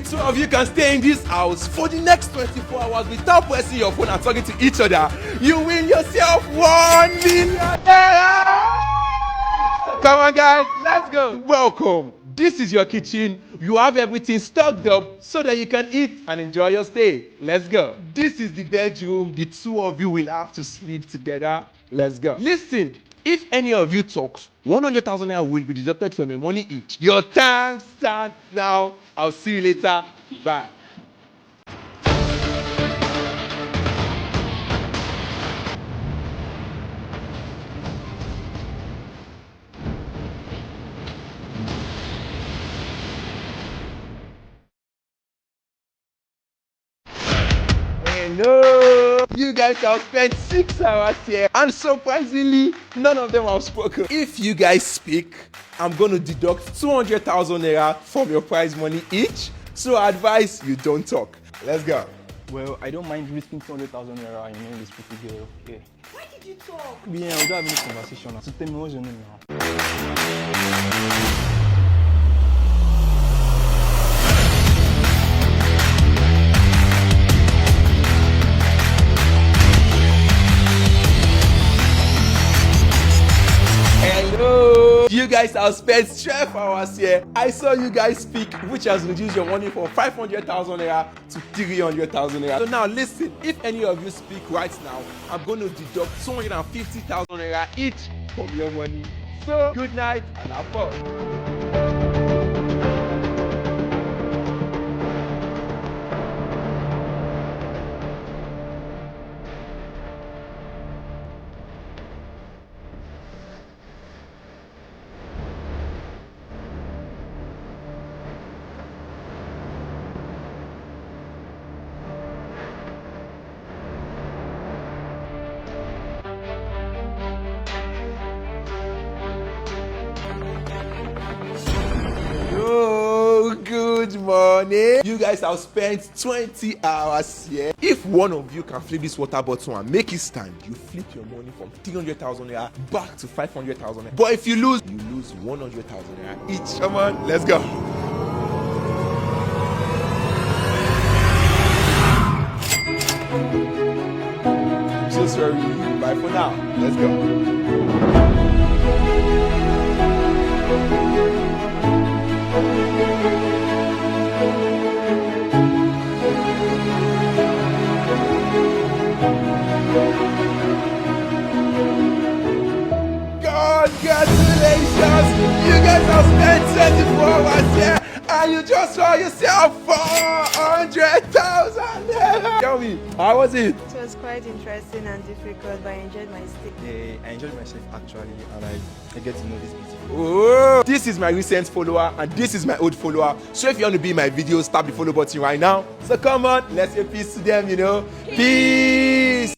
the two of you can stay in this house for the next 24 hours without pressing your phone and talking to each other, you win yourself 1 million naira. Come on, guys, let's go. Welcome. This is your kitchen. You have everything stocked up so that you can eat and enjoy your stay. Let's go. This is the bedroom. The two of you will have to sleep together. Let's go. Listen, if any of you talks, 100,000 naira will be deducted from your money each. Your time starts now. I'll see you later. Bye. Hello! You guys have spent 6 hours here and surprisingly, none of them have spoken. If you guys speak, I'm going to deduct 200,000 naira from your prize money each. So I advise you don't talk. Let's go. Well, I don't mind risking 200,000 naira in this pretty girl. Okay. Why did you talk? Yeah, we don't have any conversation. So tell me what's your name now? Hello! You guys have spent 12 hours here. I saw you guys speak, which has reduced your money from 500,000 naira to 300,000 naira. So now listen, if any of you speak right now, I'm going to deduct 250,000 naira each from your money. So good night and have fun. Good morning. You guys have spent 20 hours here. If one of you can flip this water bottle and make it stand, you flip your money from 300,000 naira back to 500,000 naira. But if you lose 100,000 naira each. Come on, let's go. I'm so sorry. Bye for now. Let's go. Congratulations! You guys have spent 24 hours here and you just saw yourself 400,000 naira. Tell me, how was it? It was quite interesting and difficult, but I enjoyed my stay. Yeah, I enjoyed myself actually, and I get to know this beautiful. Oh, this is my recent follower and this is my old follower. So if you want to be in my videos, tap the follow button right now. So come on, let's say peace to them, you know. Peace!